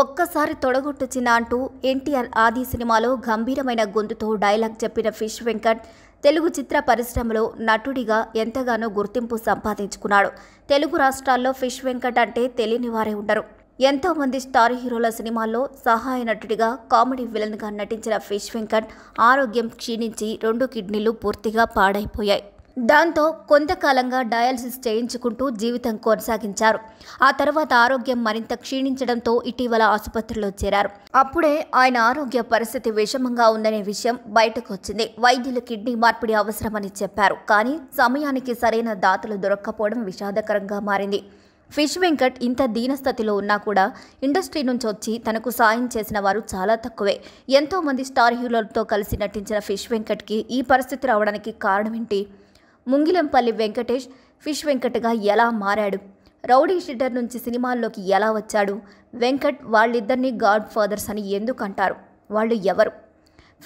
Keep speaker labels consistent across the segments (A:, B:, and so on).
A: ఒక్కసారి తొడగొట్టు చిన్న అంటూ ఎన్టీఆర్ ఆది సినిమాలో గంభీరమైన గొంతుతో డైలాగ్ చెప్పిన ఫిష్ వెంకట్ తెలుగు చిత్ర పరిశ్రమలో నటుడిగా ఎంతగానో గుర్తింపు సంపాదించుకున్నాడు. తెలుగు రాష్ట్రాల్లో ఫిష్ వెంకట్ అంటే తెలియని వారే ఉండరు. ఎంతో మంది స్టార్ హీరోల సినిమాల్లో సహాయ నటుడిగా, కామెడీ విలన్గా నటించిన ఫిష్ వెంకట్ ఆరోగ్యం క్షీణించి 2 కిడ్నీలు పూర్తిగా పాడైపోయాయి. దాంతో కొంతకాలంగా డయాలసిస్ చేయించుకుంటూ జీవితం కొనసాగించారు. ఆ తర్వాత ఆరోగ్యం మరింత క్షీణించడంతో ఇటీవల ఆసుపత్రిలో చేరారు. అప్పుడే ఆయన ఆరోగ్య పరిస్థితి విషమంగా ఉందనే విషయం బయటకు వచ్చింది. వైద్యులు కిడ్నీ మార్పిడి అవసరమని చెప్పారు. కానీ సమయానికి సరైన దాతలు దొరక్కపోవడం విషాదకరంగా మారింది. ఫిష్ వెంకట్ ఇంత దీనస్థితిలో ఉన్నా కూడా ఇండస్ట్రీ నుంచి వచ్చి తనకు సాయం చేసిన వారు చాలా తక్కువే. ఎంతో మంది స్టార్ హీరోలతో కలిసి నటించిన ఫిష్ వెంకట్కి ఈ పరిస్థితి రావడానికి కారణం ఏంటి? ముంగిలంపల్లి వెంకటేష్ ఫిష్ వెంకట్గా ఎలా మారాడు? రౌడీ షీటర్ నుంచి సినిమాల్లోకి ఎలా వచ్చాడు? వెంకట్ వాళ్ళిద్దరినీ గాడ్ ఫాదర్స్ అని ఎందుకు అంటారు? వాళ్ళు ఎవరు?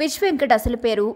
A: ఫిష్ వెంకట్ అసలు పేరు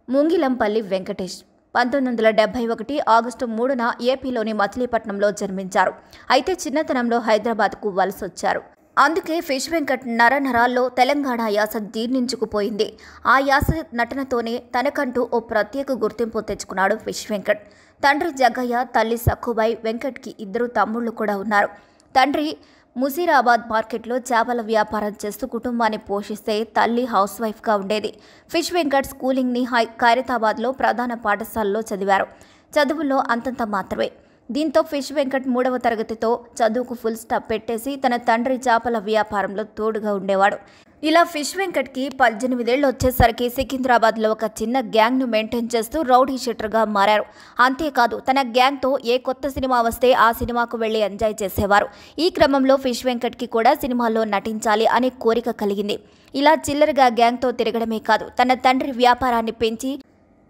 A: ముంగిలంపల్లి వెంకటేష్. 1971 ఆగస్టు 3న ఏపీలోని మచిలీపట్నంలో జన్మించారు. అయితే చిన్నతనంలో హైదరాబాద్కు వలసొచ్చారు. అందుకే ఫిష్ వెంకట్ నరనరాల్లో తెలంగాణ యాస జీర్ణించుకుపోయింది. ఆ యాస నటనతోనే తనకంటూ ఓ ప్రత్యేక గుర్తింపు తెచ్చుకున్నాడు ఫిష్ వెంకట్. తండ్రి జగ్గయ్య, తల్లి సక్కుబాయి. వెంకట్కి 2 తమ్ముళ్ళు కూడా ఉన్నారు. తండ్రి ముజీరాబాద్ మార్కెట్లో చేపల వ్యాపారం చేస్తూ కుటుంబాన్ని పోషిస్తే తల్లి హౌస్ వైఫ్గా ఉండేది. ఫిష్ వెంకట్ స్కూలింగ్ని ఖైరతాబాద్లో ప్రధాన పాఠశాలలో చదివారు. చదువుల్లో అంతంత మాత్రమే. దీంతో ఫిష్ వెంకట్ 3వ తరగతితో చదువుకు ఫుల్ స్టాప్ పెట్టేసి తన తండ్రి చేపల వ్యాపారంలో తోడుగా ఉండేవాడు. ఇలా ఫిష్ వెంకట్కి 18 ఏళ్ళు వచ్చేసరికి సికింద్రాబాద్లో ఒక చిన్న గ్యాంగ్ను మెయింటైన్ చేస్తూ రౌడీ షీటర్గా మారారు. అంతేకాదు తన గ్యాంగ్తో ఏ కొత్త సినిమా వస్తే ఆ సినిమాకు వెళ్లి ఎంజాయ్ చేసేవారు. ఈ క్రమంలో ఫిష్ వెంకట్కి కూడా సినిమాల్లో నటించాలి అనే కోరిక కలిగింది. ఇలా చిల్లరగా గ్యాంగ్తో తిరగడమే కాదు, తన తండ్రి వ్యాపారాన్ని పెంచి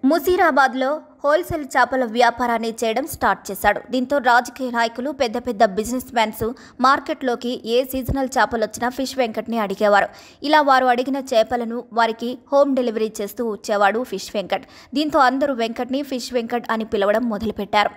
A: ముజీరాబాద్లో హోల్సేల్ చేపల వ్యాపారాన్ని చేయడం స్టార్ట్ చేశాడు. దీంతో రాజకీయ నాయకులు, పెద్ద పెద్ద బిజినెస్ మ్యాన్స్ మార్కెట్లోకి ఏ సీజనల్ చేపలు వచ్చినా ఫిష్ వెంకట్ని అడిగేవారు. ఇలా వారు అడిగిన చేపలను వారికి హోమ్ డెలివరీ చేస్తూ వచ్చేవాడు ఫిష్ వెంకట్. దీంతో అందరూ వెంకట్ని ఫిష్ వెంకట్ అని పిలవడం మొదలుపెట్టారు.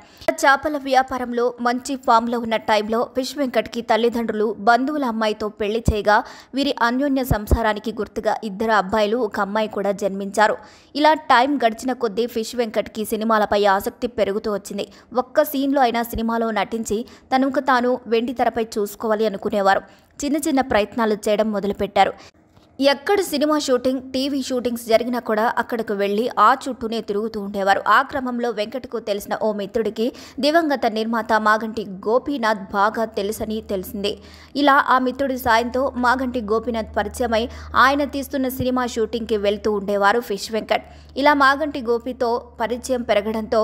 A: చేపల వ్యాపారంలో మంచి ఫామ్లో ఉన్న టైంలో ఫిష్ వెంకట్కి తల్లిదండ్రులు బంధువుల అమ్మాయితో పెళ్లి చేయగా వీరి అన్యోన్య సంసారానికి గుర్తుగా 2 అబ్బాయిలు, 1 అమ్మాయి కూడా జన్మించారు. ఇలా టైం గడిచిన కొద్దీ ఫిష్ వెంకట్కి సినిమాలపై ఆసక్తి పెరుగుతూ వచ్చింది. ఒక్క సీన్లో అయినా సినిమాలో నటించి తనకు తాను వెండి తెరపై చూసుకోవాలి అనుకునేవారు. చిన్న చిన్న ప్రయత్నాలు చేయడం మొదలుపెట్టారు. ఎక్కడ సినిమా షూటింగ్, టీవీ షూటింగ్స్ జరిగినా కూడా అక్కడకు వెళ్లి ఆ చుట్టూనే తిరుగుతూ ఉండేవారు. ఆ క్రమంలో వెంకట్కు తెలిసిన ఓ మిత్రుడికి దివంగత నిర్మాత మాగంటి గోపీనాథ్ బాగా తెలుసని తెలిసింది. ఇలా ఆ మిత్రుడి సాయంతో మాగంటి గోపీనాథ్ పరిచయమై ఆయన తీస్తున్న సినిమా షూటింగ్కి వెళ్తూ ఉండేవారు ఫిష్ వెంకట్. ఇలా మాగంటి గోపితో పరిచయం పెరగడంతో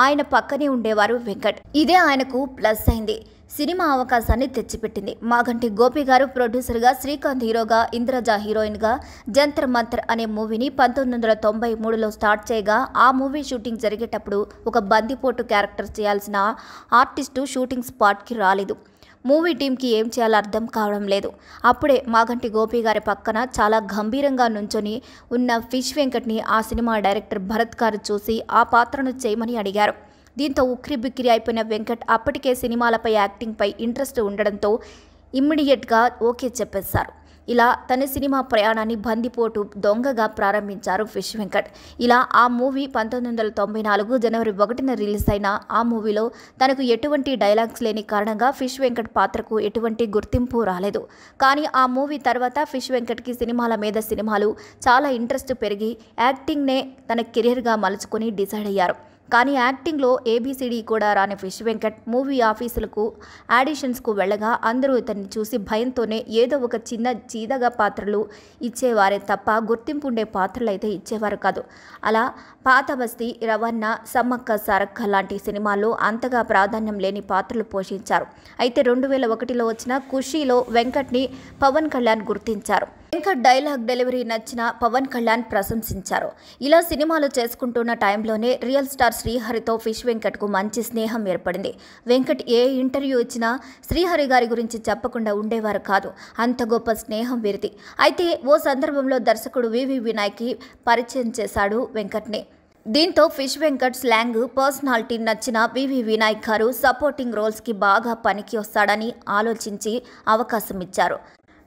A: ఆయన పక్కనే ఉండేవారు వెంకట్. ఇదే ఆయనకు ప్లస్ అయింది. సినిమా అవకాశాన్ని తెచ్చిపెట్టింది. మాగంటి గోపి గారు ప్రొడ్యూసర్గా, శ్రీకాంత్ హీరోగా, ఇంద్రజ హీరోయిన్గా జంతర్ మంతర్ అనే మూవీని 1993లో స్టార్ట్ చేయగా ఆ మూవీ షూటింగ్ జరిగేటప్పుడు ఒక బందిపోటు క్యారెక్టర్ చేయాల్సిన ఆర్టిస్టు షూటింగ్ స్పాట్కి రాలేదు. మూవీ టీంకి ఏం చేయాలో అర్థం కావడం లేదు. అప్పుడే మాగంటి గోపి గారి పక్కన చాలా గంభీరంగా నుంచొని ఉన్న ఫిష్ వెంకట్ని ఆ సినిమా డైరెక్టర్ భరత్ గారు చూసి ఆ పాత్రను చేయమని అడిగారు. దీంతో ఉక్కిరిబిక్కిరి అయిపోయిన వెంకట్ అప్పటికే సినిమాలపై, యాక్టింగ్పై ఇంట్రెస్ట్ ఉండడంతో ఇమ్మీడియట్గా ఓకే చెప్పేశారు. ఇలా తన సినిమా ప్రయాణాన్ని బందిపోటు దొంగగా ప్రారంభించారు ఫిష్ వెంకట్. ఇలా ఆ మూవీ 1994 జనవరి 1న రిలీజ్ అయిన ఆ మూవీలో తనకు ఎటువంటి డైలాగ్స్ లేని కారణంగా ఫిష్ వెంకట్ పాత్రకు ఎటువంటి గుర్తింపు రాలేదు. కానీ ఆ మూవీ తర్వాత ఫిష్ వెంకట్కి సినిమాల మీద సినిమాలు చాలా ఇంట్రెస్ట్ పెరిగి యాక్టింగ్నే తన కెరీర్గా మలుచుకొని డిసైడ్ అయ్యారు. కానీ యాక్టింగ్లో ఏబీసీడీ కూడా రాని ఫిష్ వెంకట్ మూవీ ఆఫీసులకు, ఆడిషన్స్కు వెళ్ళగా అందరూ ఇతన్ని చూసి భయంతోనే ఏదో ఒక చిన్న చీదగా పాత్రలు ఇచ్చేవారే తప్ప గుర్తింపు ఉండే పాత్రలు అయితే ఇచ్చేవారు కాదు. అలా పాత బస్తీ, రవణ, సమ్మక్క సారక్క లాంటి సినిమాల్లో అంతగా ప్రాధాన్యం లేని పాత్రలు పోషించారు. అయితే 2001లో వచ్చిన ఖుషీలో వెంకట్ని పవన్ కళ్యాణ్ గుర్తించారు. వెంకట్ డైలాగ్ డెలివరీ నచ్చిన పవన్ కళ్యాణ్ ప్రశంసించారు. ఇలా సినిమాలు చేసుకుంటున్న టైంలోనే రియల్ స్టార్ శ్రీహరితో ఫిష్ వెంకట్కు మంచి స్నేహం ఏర్పడింది. వెంకట్ ఏ ఇంటర్వ్యూ ఇచ్చినా శ్రీహరి గారి గురించి చెప్పకుండా ఉండేవారు కాదు. అంత గొప్ప స్నేహం వీరిది. అయితే ఓ సందర్భంలో దర్శకుడు వివి వినాయక్కి పరిచయం చేశాడు వెంకట్ని. దీంతో ఫిష్ వెంకట్ స్లాంగ్, పర్సనాలిటీ నచ్చిన వివి వినాయక్ గారు సపోర్టింగ్ రోల్స్కి బాగా పనికి వస్తాడని ఆలోచించి అవకాశం ఇచ్చారు.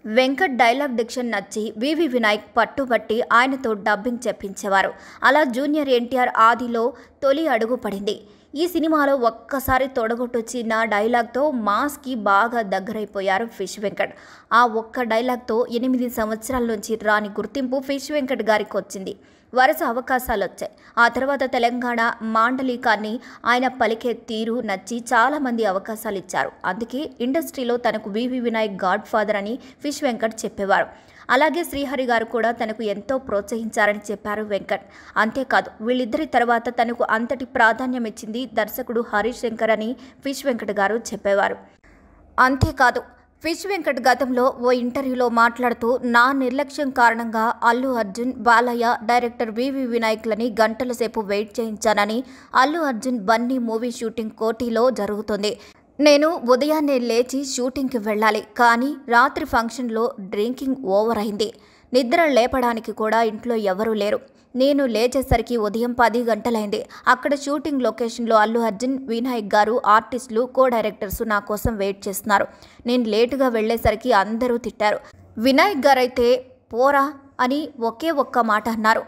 A: వెంకట్ డైలాగ్ డిక్షన్ నచ్చి వివి వినాయక్ పట్టుబట్టి ఆయనతో డబ్బింగ్ చెప్పించేవారు. అలా జూనియర్ ఎన్టీఆర్ ఆదిలో తొలి అడుగు పడింది. ఈ సినిమాలో ఒక్కసారి తొడగొట్టొచ్చిన డైలాగ్తో మాస్కి బాగా దగ్గరైపోయారు ఫిష్ వెంకట్. ఆ ఒక్క డైలాగ్తో 8 సంవత్సరాల నుంచి రాని గుర్తింపు ఫిష్ వెంకట్ గారికి వచ్చింది. వరుస అవకాశాలు వచ్చాయి. ఆ తర్వాత తెలంగాణ మాండలికాన్ని ఆయన పలికే తీరు నచ్చి చాలామంది అవకాశాలు ఇచ్చారు. అందుకే ఇండస్ట్రీలో తనకు వివి వినాయక్ గాడ్ ఫాదర్ అని ఫిష్ వెంకట్ చెప్పేవారు. అలాగే శ్రీహరి గారు కూడా తనకు ఎంతో ప్రోత్సహించారని చెప్పారు వెంకట్. అంతేకాదు వీళ్ళిద్దరి తర్వాత తనకు అంతటి ప్రాధాన్యం ఇచ్చింది దర్శకుడు హరీష్ శంకర్ అని ఫిష్ వెంకట్ గారు చెప్పేవారు. అంతేకాదు ఫిష్ వెంకట్ గతంలో ఓ ఇంటర్వ్యూలో మాట్లాడుతూ నా నిర్లక్ష్యం కారణంగా అల్లు అర్జున్, బాలయ్య, డైరెక్టర్ వివి వినాయక్లని గంటల సేపు వెయిట్ చేయించానని, అల్లు అర్జున్ బన్నీ మూవీ షూటింగ్ కోటిలో జరుగుతుంది. నేను ఉదయాన్నే లేచి షూటింగ్కి వెళ్ళాలి, కానీ రాత్రి ఫంక్షన్లో డ్రింకింగ్ ఓవర్ అయింది. నిద్ర లేపడానికి కూడా ఇంట్లో ఎవరూ లేరు. నేను లేచేసరికి ఉదయం 10 గంటలైంది. అక్కడ షూటింగ్ లొకేషన్లో అల్లు అర్జున్, వినాయక్ గారు, ఆర్టిస్టులు, కో డైరెక్టర్స్ నా కోసం వెయిట్ చేస్తున్నారు. నేను లేటుగా వెళ్ళేసరికి అందరూ తిట్టారు. వినాయక్ గారైతే పోరా అని ఒకే ఒక్క మాట అన్నారు.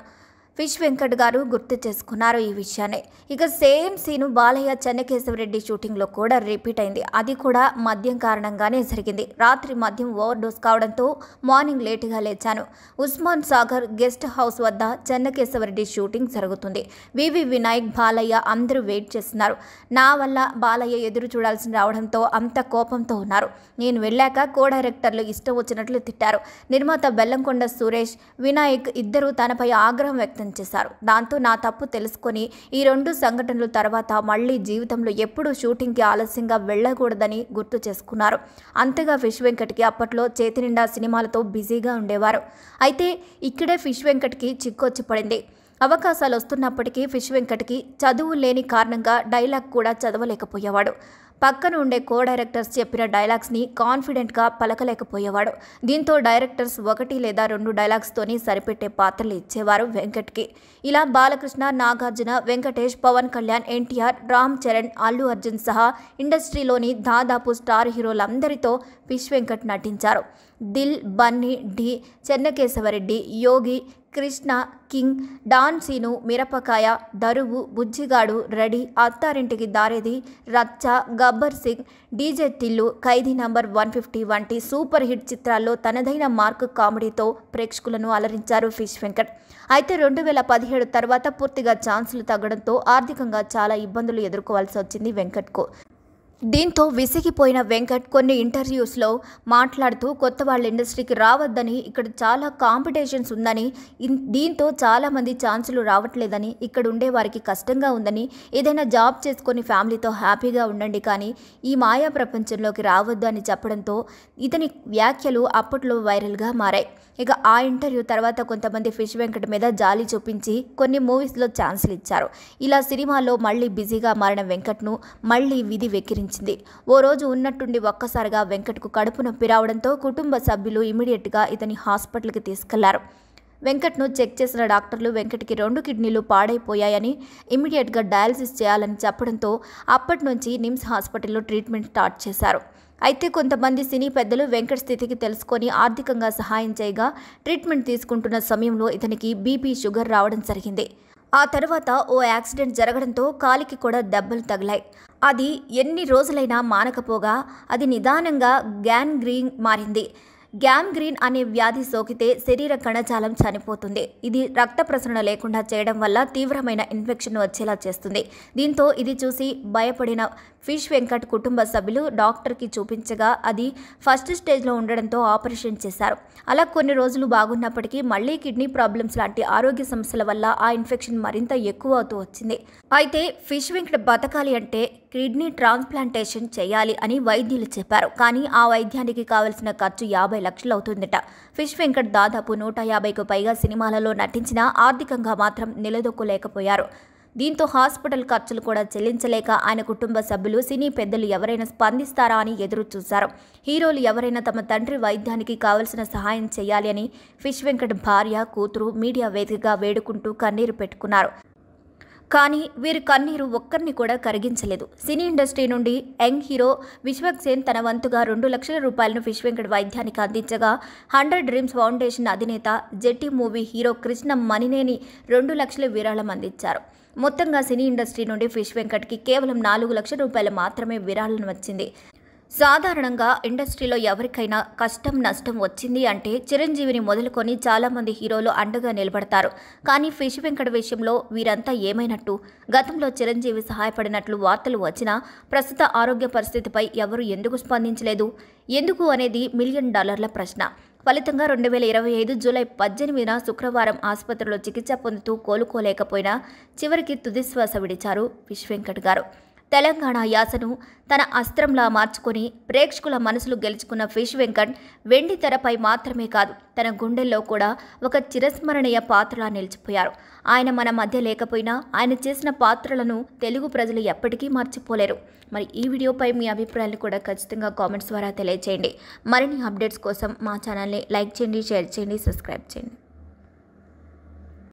A: ఫిష్ వెంకట్ గారు గుర్తు చేసుకున్నారు ఈ విషయాన్ని. ఇక సేమ్ సీను బాలయ్య చెన్నకేశవరెడ్డి షూటింగ్లో కూడా రిపీట్ అయింది. అది కూడా మద్యం కారణంగానే జరిగింది. రాత్రి మద్యం ఓవర్ డోస్ కావడంతో మార్నింగ్ లేటుగా లేచాను. ఉస్మాన్ సాగర్ గెస్ట్ హౌస్ వద్ద చెన్నకేశవరెడ్డి షూటింగ్ జరుగుతుంది. వివి వినాయక్, బాలయ్య అందరూ వెయిట్ చేస్తున్నారు. నా వల్ల బాలయ్య ఎదురు చూడాల్సి రావడంతో అంత కోపంతో ఉన్నారు. నేను వెళ్ళాక కో డైరెక్టర్లు ఇష్టం వచ్చినట్లు తిట్టారు. నిర్మాత బెల్లంకొండ సురేష్, వినాయక్ ఇద్దరూ తనపై ఆగ్రహం వ్యక్తం చేశారు. దాంతో నా తప్పు తెలుసుకొని ఈ 2 సంఘటనల తర్వాత మళ్లీ జీవితంలో ఎప్పుడూ షూటింగ్కి ఆలస్యంగా వెళ్లకూడదని గుర్తు చేసుకున్నారు. అంతగా ఫిష్ వెంకట్కి అప్పట్లో చేతి నిండా సినిమాలతో బిజీగా ఉండేవారు. అయితే ఇక్కడే ఫిష్ వెంకట్కి చిక్కొచ్చి పడింది. అవకాశాలు వస్తున్నప్పటికీ ఫిష్ వెంకట్కి చదువు లేని కారణంగా డైలాగ్ కూడా చదవలేకపోయేవాడు. పక్కన ఉండే కో డైరెక్టర్స్ చెప్పిన డైలాగ్స్ని కాన్ఫిడెంట్గా పలకలేకపోయేవాడు. దీంతో డైరెక్టర్స్ 1 లేదా 2 డైలాగ్స్తోని సరిపెట్టే పాత్రలు ఇచ్చేవారు వెంకట్కి. ఇలా బాలకృష్ణ, నాగార్జున, వెంకటేష్, పవన్ కళ్యాణ్, ఎన్టీఆర్, రామ్ చరణ్, అల్లు అర్జున్ సహా ఇండస్ట్రీలోని దాదాపు స్టార్ హీరోలందరితో ఫిష్ వెంకట్ నటించారు. దిల్, బన్నీ, డి, చెన్నకేశవరెడ్డి, యోగి, కృష్ణ, కింగ్, డాన్ సీను, మిరపకాయ, దరువు, బుజ్జిగాడు, రెడీ, అత్తారింటికి దారేది, రచ్చ, గబ్బర్ సింగ్, డీజే టిల్లు, ఖైదీ నంబర్ 150 వంటి సూపర్ హిట్ చిత్రాల్లో తనదైన మార్క్ కామెడీతో ప్రేక్షకులను అలరించారు ఫిష్ వెంకట్. అయితే 2017 తర్వాత పూర్తిగా ఛాన్సులు తగ్గడంతో ఆర్థికంగా చాలా ఇబ్బందులు ఎదుర్కోవాల్సి వచ్చింది వెంకట్కు. దీంతో విసిగిపోయిన వెంకట్ కొన్ని ఇంటర్వ్యూస్లో మాట్లాడుతూ కొత్త వాళ్ళ ఇండస్ట్రీకి రావద్దని, ఇక్కడ చాలా కాంపిటీషన్స్ ఉందని, దీంతో చాలామంది ఛాన్సులు రావట్లేదని, ఇక్కడ ఉండే వారికి కష్టంగా ఉందని, ఏదైనా జాబ్ చేసుకొని ఫ్యామిలీతో హ్యాపీగా ఉండండి కానీ ఈ మాయా ప్రపంచంలోకి రావద్దు అని చెప్పడంతో ఇతని వ్యాఖ్యలు అప్పట్లో వైరల్గా మారాయి. ఇక ఆ ఇంటర్వ్యూ తర్వాత కొంతమంది ఫిష్ వెంకట్ మీద జాలి చూపించి కొన్ని మూవీస్లో ఛాన్సులు ఇచ్చారు. ఇలా సినిమాలో మళ్ళీ బిజీగా మారిన వెంకట్ను మళ్ళీ విధి వెక్కిరించింది. ఓ రోజు ఉన్నట్టుండి ఒక్కసారిగా వెంకట్కు కడుపు నొప్పి రావడంతో కుటుంబ సభ్యులు ఇమీడియట్గా ఇతని హాస్పిటల్కి తీసుకెళ్లారు. వెంకట్ను చెక్ చేసిన డాక్టర్లు వెంకట్కి 2 కిడ్నీలు పాడైపోయాయని, ఇమీడియట్గా డయాలసిస్ చేయాలని చెప్పడంతో అప్పటి నుంచి నిమ్స్ హాస్పిటల్లో ట్రీట్మెంట్ స్టార్ట్ చేశారు. అయితే కొంతమంది సినీ పెద్దలు వెంకట్ స్థితికి తెలుసుకొని ఆర్థికంగా సహాయం చేయగా ట్రీట్మెంట్ తీసుకుంటున్న సమయంలో ఇతనికి బీపీ, షుగర్ రావడం జరిగింది. ఆ తర్వాత ఓ యాక్సిడెంట్ జరగడంతో కాలికి కూడా దెబ్బలు తగిలాయి. అది ఎన్ని రోజులైనా మానకపోగా అది నిదానంగా గ్యాంగ్రీన్ మారింది. గ్యాంగ్రీన్ అనే వ్యాధి సోకితే శరీర కణజాలం చనిపోతుంది. ఇది రక్త ప్రసరణ లేకుండా చేయడం వల్ల తీవ్రమైన ఇన్ఫెక్షన్ వచ్చేలా చేస్తుంది. దీంతో ఇది చూసి భయపడిన ఫిష్ వెంకట్ కుటుంబ సభ్యులు డాక్టర్కి చూపించగా అది ఫస్ట్ స్టేజ్లో ఉండడంతో ఆపరేషన్ చేశారు. అలా కొన్ని రోజులు బాగున్నప్పటికీ మళ్లీ కిడ్నీ ప్రాబ్లమ్స్ లాంటి ఆరోగ్య సమస్యల వల్ల ఆ ఇన్ఫెక్షన్ మరింత ఎక్కువ అవుతూ వచ్చింది. అయితే ఫిష్ వెంకట్ బతకాలి అంటే కిడ్నీ ట్రాన్స్ప్లాంటేషన్ చేయాలి అని వైద్యులు చెప్పారు. కానీ ఆ వైద్యానికి కావలసిన ఖర్చు 50 లక్షలు అవుతుందట. ఫిష్ వెంకట్ దాదాపు 150కు పైగా సినిమాలలో నటించినా ఆర్థికంగా మాత్రం నిలదొక్కులేకపోయారు. దీంతో హాస్పిటల్ ఖర్చులు కూడా చెల్లించలేక ఆయన కుటుంబ సభ్యులు, సినీ పెద్దలు ఎవరైనా స్పందిస్తారా అని ఎదురు చూశారు. హీరోలు ఎవరైనా తమ తండ్రి వైద్యానికి కావలసిన సహాయం చేయాలి అని ఫిష్ వెంకట్ భార్య, కూతురు మీడియా వేదికగా వేడుకుంటూ కన్నీరు పెట్టుకున్నారు. కానీ వీరి కన్నీరు ఒక్కరిని కూడా కరిగించలేదు. సినీ ఇండస్ట్రీ నుండి యంగ్ హీరో విశ్వక్ సేన్ తన వంతుగా 2 లక్షల రూపాయలను ఫిష్ వెంకట్ వైద్యానికి అందించగా 100 డ్రీమ్స్ ఫౌండేషన్ అధినేత జెట్టి మూవీ హీరో కృష్ణ మణినేని 2 లక్షల విరాళం అందించారు. మొత్తంగా సినీ ఇండస్ట్రీ నుండి ఫిష్ వెంకట్కి కేవలం 4 లక్షల రూపాయలు మాత్రమే విరాళం వచ్చింది. సాధారణంగా ఇండస్ట్రీలో ఎవరికైనా కష్టం నష్టం వచ్చింది అంటే చిరంజీవిని మొదలుకొని చాలామంది హీరోలు అండగా నిలబడతారు. కానీ ఫిష్ వెంకట్ విషయంలో వీరంతా ఏమైనట్టు? గతంలో చిరంజీవి సహాయపడినట్లు వార్తలు వచ్చినా ప్రస్తుత ఆరోగ్య పరిస్థితిపై ఎవరు ఎందుకు స్పందించలేదు? ఎందుకు అనేది $1 మిలియన్ ప్రశ్న. ఫలితంగా 2025 జూలై 18న శుక్రవారం ఆసుపత్రిలో చికిత్స పొందుతూ కోలుకోలేకపోయినా చివరికి తుదిశ్వాస విడిచారు ఫిష్ వెంకట్ గారు. తెలంగాణ యాసను తన అస్త్రంలా మార్చుకొని ప్రేక్షకుల మనసులు గెలుచుకున్న ఫిష్ వెంకట్ వెండి తెరపై మాత్రమే కాదు, తన గుండెల్లో కూడా ఒక చిరస్మరణీయ పాత్రలా నిలిచిపోయారు. ఆయన మన మధ్య లేకపోయినా ఆయన చేసిన పాత్రలను తెలుగు ప్రజలు ఎప్పటికీ మర్చిపోలేరు. మరి ఈ వీడియోపై మీ అభిప్రాయాలు కూడా ఖచ్చితంగా కామెంట్స్ ద్వారా తెలియజేయండి. మరిన్ని అప్డేట్స్ కోసం మా ఛానల్ని లైక్ చేయండి, షేర్ చేయండి, సబ్స్క్రైబ్ చేయండి.